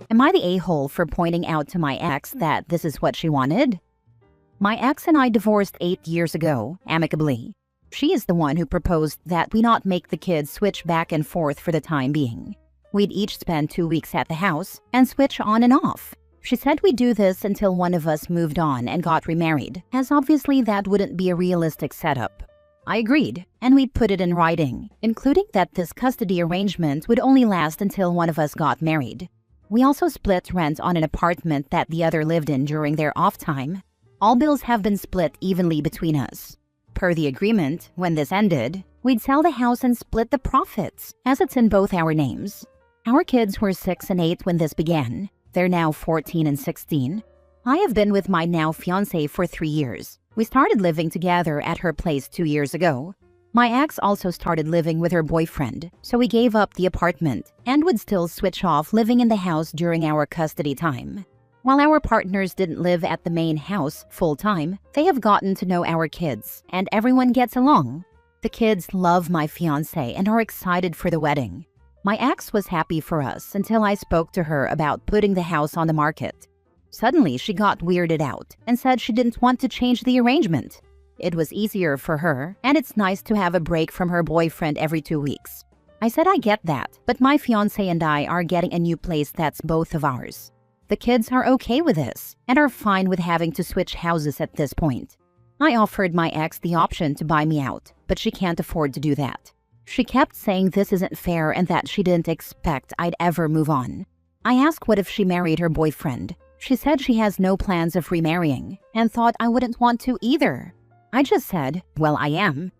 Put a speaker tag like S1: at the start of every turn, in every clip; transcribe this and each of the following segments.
S1: Am I the a-hole for pointing out to my ex that this is what she wanted? My ex and I divorced 8 years ago, amicably. She is the one who proposed that we not make the kids switch back and forth for the time being. We'd each spend 2 weeks at the house and switch on and off. She said we'd do this until one of us moved on and got remarried, as obviously that wouldn't be a realistic setup. I agreed, and we'd put it in writing, including that this custody arrangement would only last until one of us got married. We also split rent on an apartment that the other lived in during their off time. All bills have been split evenly between us. Per the agreement, when this ended, we'd sell the house and split the profits, as it's in both our names. Our kids were 6 and 8 when this began. They're now 14 and 16. I have been with my now fiancé for 3 years. We started living together at her place 2 years ago. My ex also started living with her boyfriend, so we gave up the apartment and would still switch off living in the house during our custody time. While our partners didn't live at the main house full-time, they have gotten to know our kids, and everyone gets along. The kids love my fiancé and are excited for the wedding. My ex was happy for us until I spoke to her about putting the house on the market. Suddenly, she got weirded out and said she didn't want to change the arrangement. It was easier for her, and it's nice to have a break from her boyfriend every 2 weeks. I said I get that, but my fiancé and I are getting a new place that's both of ours. The kids are okay with this and are fine with having to switch houses at this point. I offered my ex the option to buy me out, but she can't afford to do that. She kept saying this isn't fair and that she didn't expect I'd ever move on. I asked what if she married her boyfriend. She said she has no plans of remarrying and thought I wouldn't want to either. I just said, well, I am.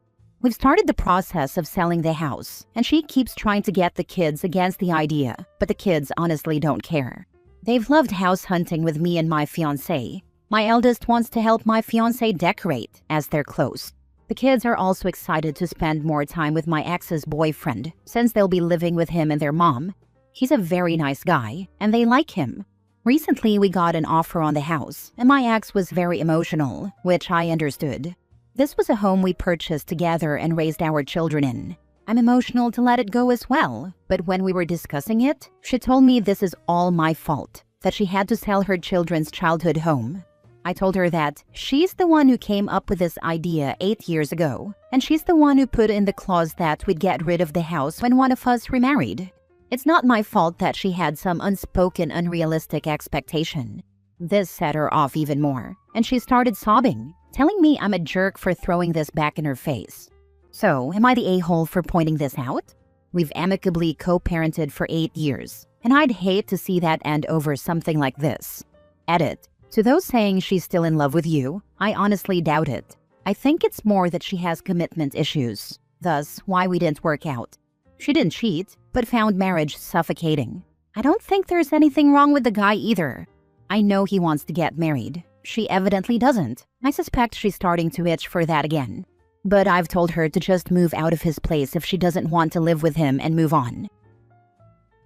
S1: We've started the process of selling the house, and she keeps trying to get the kids against the idea, but the kids honestly don't care. They've loved house hunting with me and my fiancé. My eldest wants to help my fiancé decorate, as they're close. The kids are also excited to spend more time with my ex's boyfriend, since they'll be living with him and their mom. He's a very nice guy, and they like him. Recently, we got an offer on the house, and my ex was very emotional, which I understood. This was a home we purchased together and raised our children in. I'm emotional to let it go as well, but when we were discussing it, she told me this is all my fault, that she had to sell her children's childhood home. I told her that she's the one who came up with this idea 8 years ago, and she's the one who put in the clause that we'd get rid of the house when one of us remarried. It's not my fault that she had some unspoken, unrealistic expectation. This set her off even more, and she started sobbing, telling me I'm a jerk for throwing this back in her face. So, am I the a-hole for pointing this out? We've amicably co-parented for 8 years, and I'd hate to see that end over something like this. Edit. To those saying she's still in love with you, I honestly doubt it. I think it's more that she has commitment issues, thus why we didn't work out. She didn't cheat, but found marriage suffocating. I don't think there's anything wrong with the guy either. I know he wants to get married. She evidently doesn't. I suspect she's starting to itch for that again. But I've told her to just move out of his place if she doesn't want to live with him and move on.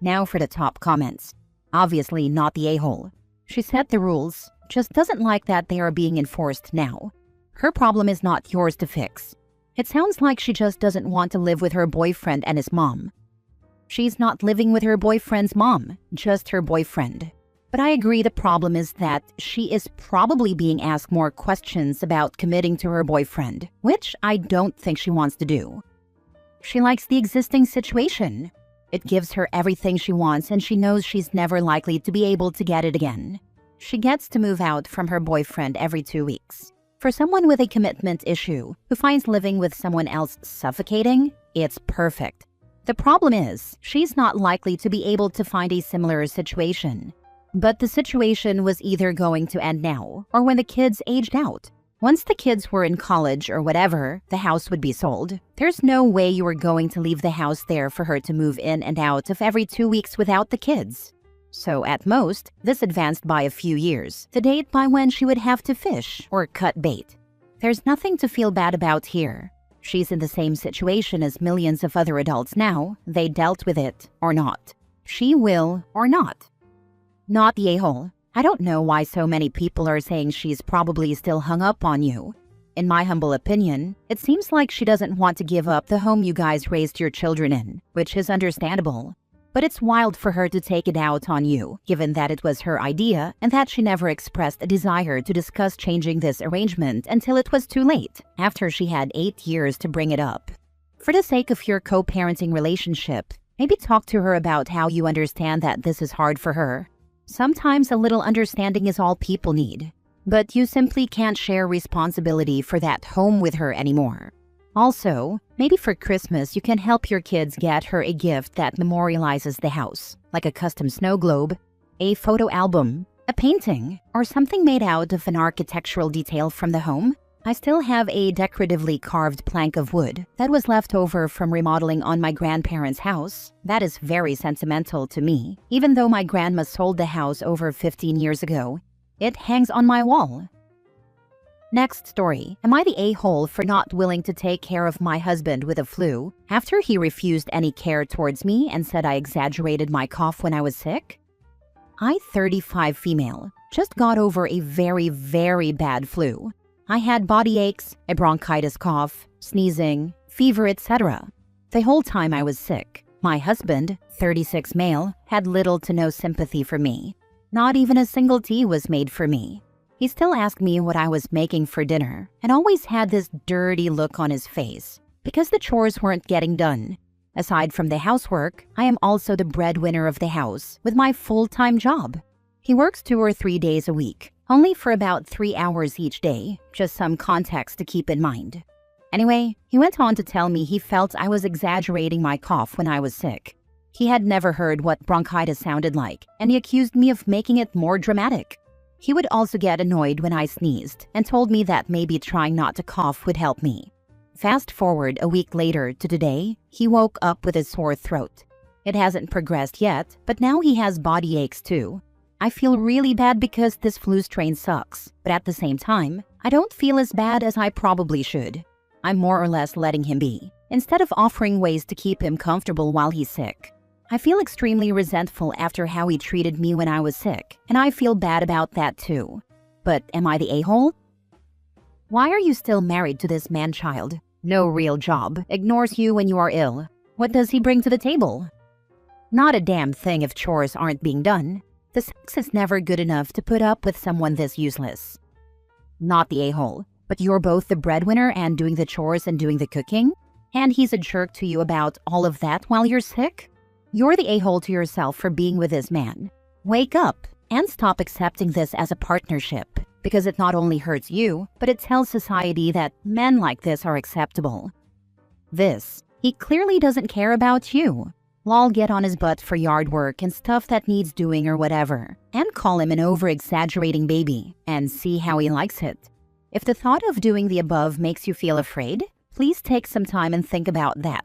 S1: Now for the top comments. Obviously not the a-hole. She set the rules, just doesn't like that they are being enforced now. Her problem is not yours to fix. It sounds like she just doesn't want to live with her boyfriend and his mom. She's not living with her boyfriend's mom, just her boyfriend. But I agree the problem is that she is probably being asked more questions about committing to her boyfriend, which I don't think she wants to do. She likes the existing situation. It gives her everything she wants and she knows she's never likely to be able to get it again. She gets to move out from her boyfriend every 2 weeks. For someone with a commitment issue who finds living with someone else suffocating, it's perfect. The problem is, she's not likely to be able to find a similar situation. But the situation was either going to end now or when the kids aged out. Once the kids were in college or whatever, the house would be sold. There's no way you were going to leave the house there for her to move in and out of every 2 weeks without the kids. So at most, this advanced by a few years, the date by when she would have to fish or cut bait. There's nothing to feel bad about here. She's in the same situation as millions of other adults now. They dealt with it or not. She will or not. Not the a-hole. I don't know why so many people are saying she's probably still hung up on you. In my humble opinion, it seems like she doesn't want to give up the home you guys raised your children in, which is understandable. But it's wild for her to take it out on you, given that it was her idea and that she never expressed a desire to discuss changing this arrangement until it was too late, after she had 8 years to bring it up. For the sake of your co-parenting relationship, maybe talk to her about how you understand that this is hard for her. Sometimes a little understanding is all people need, but you simply can't share responsibility for that home with her anymore. Also, maybe for Christmas you can help your kids get her a gift that memorializes the house, like a custom snow globe, a photo album, a painting, or something made out of an architectural detail from the home. I still have a decoratively carved plank of wood that was left over from remodeling on my grandparents' house. That is very sentimental to me, even though my grandma sold the house over 15 years ago. It hangs on my wall. Next story. Am I the a-hole for not willing to take care of my husband with a flu after he refused any care towards me and said I exaggerated my cough when I was sick? I, 35 female, just got over a very, very bad flu. I had body aches, a bronchitis cough, sneezing, fever, etc. The whole time I was sick. My husband, 36 male, had little to no sympathy for me. Not even a single tea was made for me. He still asked me what I was making for dinner and always had this dirty look on his face because the chores weren't getting done. Aside from the housework, I am also the breadwinner of the house with my full-time job. He works 2 or 3 days a week, only for about 3 hours each day, just some context to keep in mind. Anyway, he went on to tell me he felt I was exaggerating my cough when I was sick. He had never heard what bronchitis sounded like, and he accused me of making it more dramatic. He would also get annoyed when I sneezed and told me that maybe trying not to cough would help me. Fast forward a week later to today, he woke up with a sore throat. It hasn't progressed yet, but now he has body aches too. I feel really bad because this flu strain sucks, but at the same time, I don't feel as bad as I probably should. I'm more or less letting him be, instead of offering ways to keep him comfortable while he's sick. I feel extremely resentful after how he treated me when I was sick, and I feel bad about that too. But am I the a-hole? Why are you still married to this man-child? No real job, ignores you when you are ill. What does he bring to the table? Not a damn thing if chores aren't being done. The sex is never good enough to put up with someone this useless. Not the a-hole, but you're both the breadwinner and doing the chores and doing the cooking? And he's a jerk to you about all of that while you're sick? You're the a-hole to yourself for being with this man. Wake up and stop accepting this as a partnership, because it not only hurts you, but it tells society that men like this are acceptable. He clearly doesn't care about you. Lol, get on his butt for yard work and stuff that needs doing or whatever, and call him an over-exaggerating baby, and see how he likes it. If the thought of doing the above makes you feel afraid, please take some time and think about that.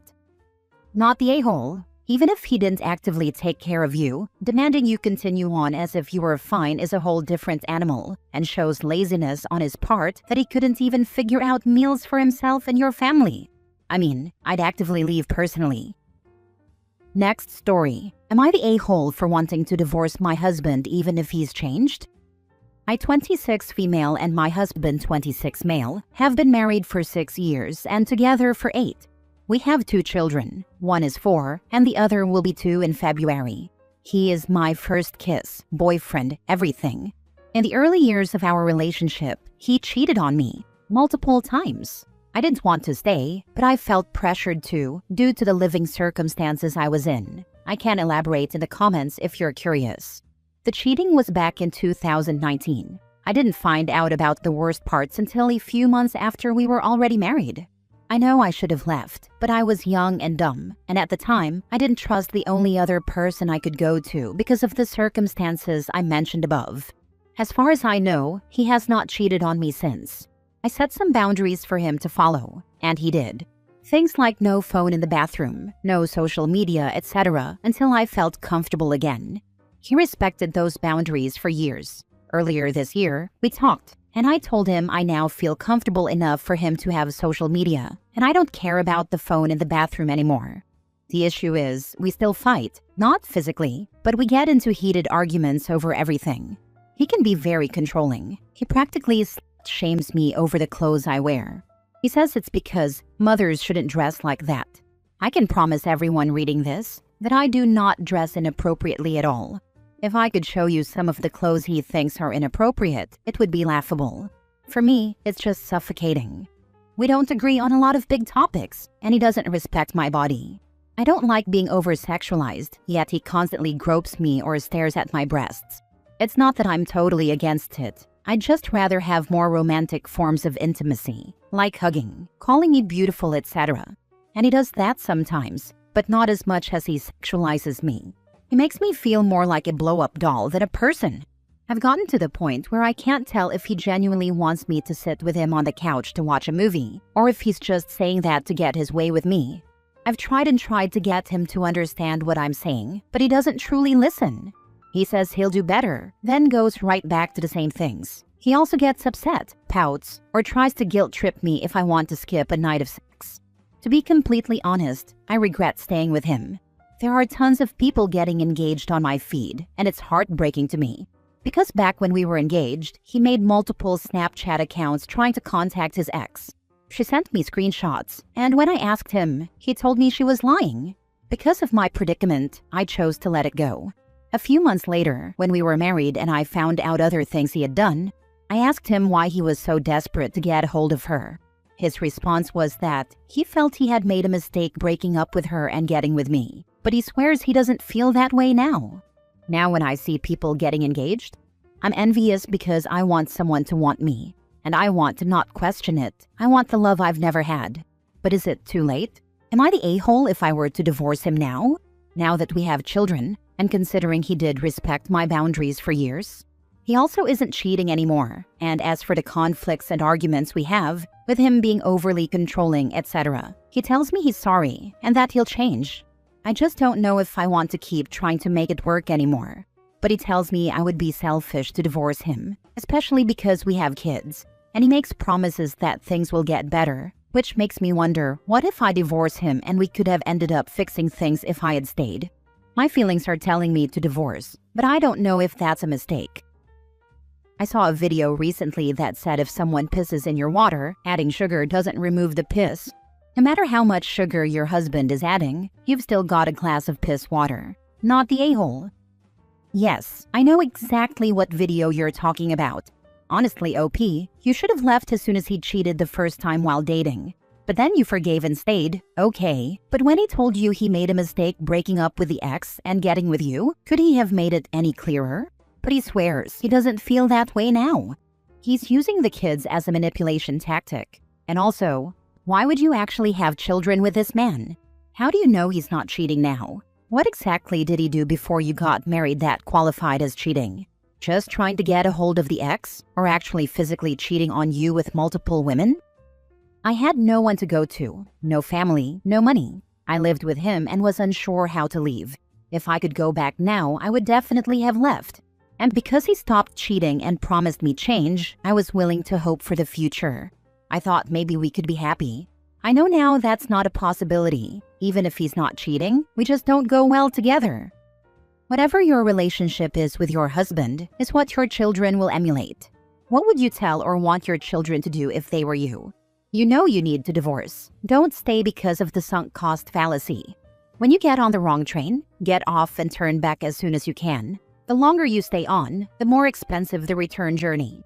S1: Not the a-hole. Even if he didn't actively take care of you, demanding you continue on as if you were fine is a whole different animal and shows laziness on his part that he couldn't even figure out meals for himself and your family. I mean, I'd actively leave personally. Next story. Am I the a-hole for wanting to divorce my husband even if he's changed? I, 26 female, and my husband, 26 male, have been married for 6 years and together for 8. We have 2 children. One is 4, and the other will be 2 in February. He is my first kiss, boyfriend, everything. In the early years of our relationship, he cheated on me multiple times. I didn't want to stay, but I felt pressured to due to the living circumstances I was in. I can elaborate in the comments if you're curious. The cheating was back in 2019. I didn't find out about the worst parts until a few months after we were already married. I know I should have left, but I was young and dumb, and at the time, I didn't trust the only other person I could go to because of the circumstances I mentioned above. As far as I know, he has not cheated on me since. I set some boundaries for him to follow, and he did. Things like no phone in the bathroom, no social media, etc., until I felt comfortable again. He respected those boundaries for years. Earlier this year, we talked, and I told him I now feel comfortable enough for him to have social media, and I don't care about the phone in the bathroom anymore. The issue is, we still fight, not physically, but we get into heated arguments over everything. He can be very controlling. He practically shames me over the clothes I wear. He says it's because mothers shouldn't dress like that. I can promise everyone reading this, that I do not dress inappropriately at all. If I could show you some of the clothes he thinks are inappropriate, it would be laughable. For me, it's just suffocating. We don't agree on a lot of big topics, and he doesn't respect my body. I don't like being over-sexualized, yet he constantly gropes me or stares at my breasts. It's not that I'm totally against it. I'd just rather have more romantic forms of intimacy, like hugging, calling me beautiful, etc. And he does that sometimes, but not as much as he sexualizes me. He makes me feel more like a blow-up doll than a person. I've gotten to the point where I can't tell if he genuinely wants me to sit with him on the couch to watch a movie, or if he's just saying that to get his way with me. I've tried and tried to get him to understand what I'm saying, but he doesn't truly listen. He says he'll do better, then goes right back to the same things. He also gets upset, pouts, or tries to guilt-trip me if I want to skip a night of sex. To be completely honest, I regret staying with him. There are tons of people getting engaged on my feed, and it's heartbreaking to me. Because back when we were engaged, he made multiple Snapchat accounts trying to contact his ex. She sent me screenshots, and when I asked him, he told me she was lying. Because of my predicament, I chose to let it go. A few months later, when we were married and I found out other things he had done, I asked him why he was so desperate to get a hold of her. His response was that he felt he had made a mistake breaking up with her and getting with me. But he swears he doesn't feel that way now. Now when I see people getting engaged, I'm envious because I want someone to want me. And I want to not question it. I want the love I've never had. But is it too late? Am I the a-hole if I were to divorce him now? Now that we have children, and considering he did respect my boundaries for years? He also isn't cheating anymore. And as for the conflicts and arguments we have, with him being overly controlling, etc., he tells me he's sorry and that he'll change. I just don't know if I want to keep trying to make it work anymore. But he tells me I would be selfish to divorce him, especially because we have kids. And he makes promises that things will get better, which makes me wonder, what if I divorce him and we could have ended up fixing things if I had stayed? My feelings are telling me to divorce, but I don't know if that's a mistake. I saw a video recently that said if someone pisses in your water, adding sugar doesn't remove the piss. No matter how much sugar your husband is adding, you've still got a glass of piss water, not the a-hole. Yes, I know exactly what video you're talking about. Honestly, OP, you should have left as soon as he cheated the first time while dating. But then you forgave and stayed, okay. But when he told you he made a mistake breaking up with the ex and getting with you, could he have made it any clearer? But he swears he doesn't feel that way now. He's using the kids as a manipulation tactic. And also, why would you actually have children with this man? How do you know he's not cheating now? What exactly did he do before you got married that qualified as cheating? Just trying to get a hold of the ex, or actually physically cheating on you with multiple women? I had no one to go to, no family, no money. I lived with him and was unsure how to leave. If I could go back now, I would definitely have left. And because he stopped cheating and promised me change, I was willing to hope for the future. I thought maybe we could be happy. I know now that's not a possibility. Even if he's not cheating, we just don't go well together. Whatever your relationship is with your husband is what your children will emulate. What would you tell or want your children to do if they were you? You know you need to divorce. Don't stay because of the sunk cost fallacy. When you get on the wrong train, get off and turn back as soon as you can. The longer you stay on, the more expensive the return journey.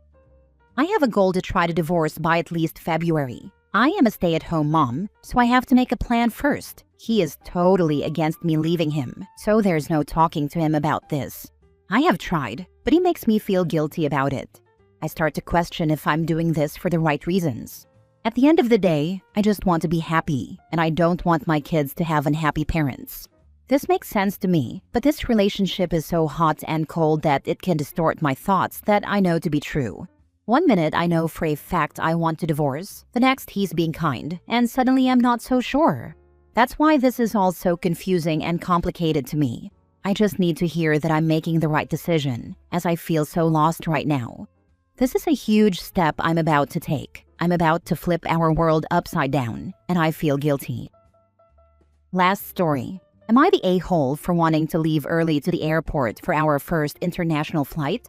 S1: I have a goal to try to divorce by at least February. I am a stay-at-home mom, so I have to make a plan first. He is totally against me leaving him, so there's no talking to him about this. I have tried, but he makes me feel guilty about it. I start to question if I'm doing this for the right reasons. At the end of the day, I just want to be happy, and I don't want my kids to have unhappy parents. This makes sense to me, but this relationship is so hot and cold that it can distort my thoughts that I know to be true. One minute I know for a fact I want to divorce, the next he's being kind, and suddenly I'm not so sure. That's why this is all so confusing and complicated to me. I just need to hear that I'm making the right decision, as I feel so lost right now. This is a huge step I'm about to take. I'm about to flip our world upside down, and I feel guilty. Last story. Am I the a-hole for wanting to leave early to the airport for our first international flight?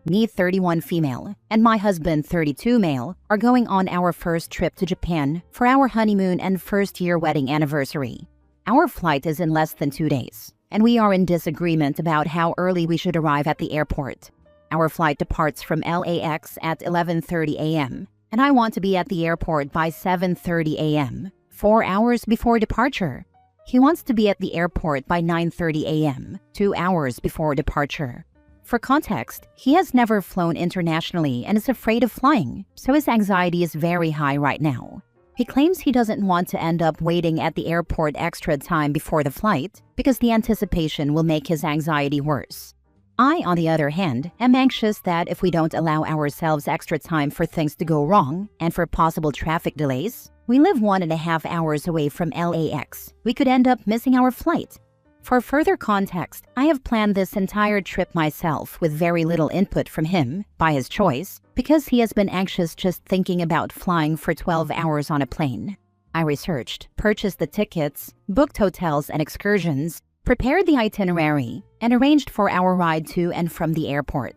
S1: Me, 31 female, and my husband, 32 male, are going on our first trip to Japan for our honeymoon and first-year wedding anniversary. Our flight is in less than 2 days, and we are in disagreement about how early we should arrive at the airport. Our flight departs from LAX at 11:30 a.m., and I want to be at the airport by 7:30 a.m., 4 hours before departure. He wants to be at the airport by 9:30 a.m., 2 hours before departure. For context, he has never flown internationally and is afraid of flying, so his anxiety is very high right now. He claims he doesn't want to end up waiting at the airport extra time before the flight because the anticipation will make his anxiety worse. I, on the other hand, am anxious that if we don't allow ourselves extra time for things to go wrong and for possible traffic delays, we live 1.5 hours away from LAX. We could end up missing our flight. For further context, I have planned this entire trip myself with very little input from him, by his choice, because he has been anxious just thinking about flying for 12 hours on a plane. I researched, purchased the tickets, booked hotels and excursions, prepared the itinerary, and arranged for our ride to and from the airport.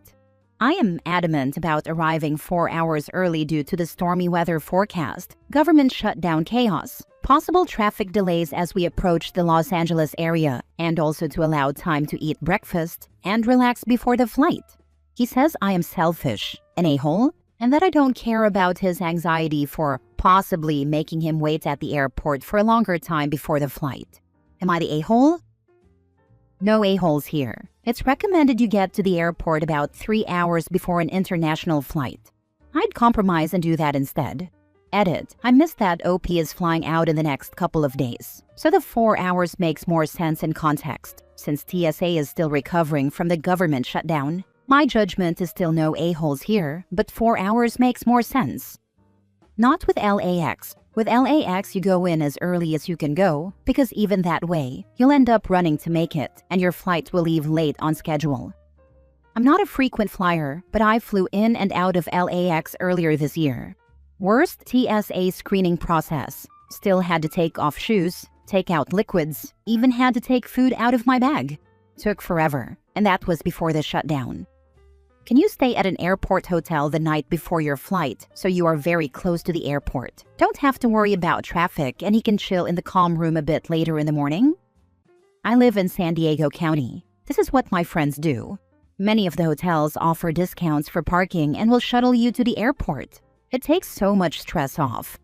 S1: I am adamant about arriving 4 hours early due to the stormy weather forecast, government shutdown chaos, possible traffic delays as we approach the Los Angeles area, and also to allow time to eat breakfast and relax before the flight. He says I am selfish, an a-hole, and that I don't care about his anxiety for possibly making him wait at the airport for a longer time before the flight. Am I the a-hole? No a-holes here. It's recommended you get to the airport about 3 hours before an international flight. I'd compromise and do that instead. Edit. I missed that OP is flying out in the next couple of days, so the 4 hours makes more sense in context. Since TSA is still recovering from the government shutdown, my judgment is still no a-holes here, but 4 hours makes more sense. Not with LAX. With LAX, you go in as early as you can go, because even that way, you'll end up running to make it, and your flight will leave late on schedule. I'm not a frequent flyer, but I flew in and out of LAX earlier this year. Worst TSA screening process. Still had to take off shoes, take out liquids, even had to take food out of my bag. Took forever, and that was before the shutdown. Can you stay at an airport hotel the night before your flight so you are very close to the airport? Don't have to worry about traffic and he can chill in the calm room a bit later in the morning? I live in San Diego County. This is what my friends do. Many of the hotels offer discounts for parking and will shuttle you to the airport. It takes so much stress off.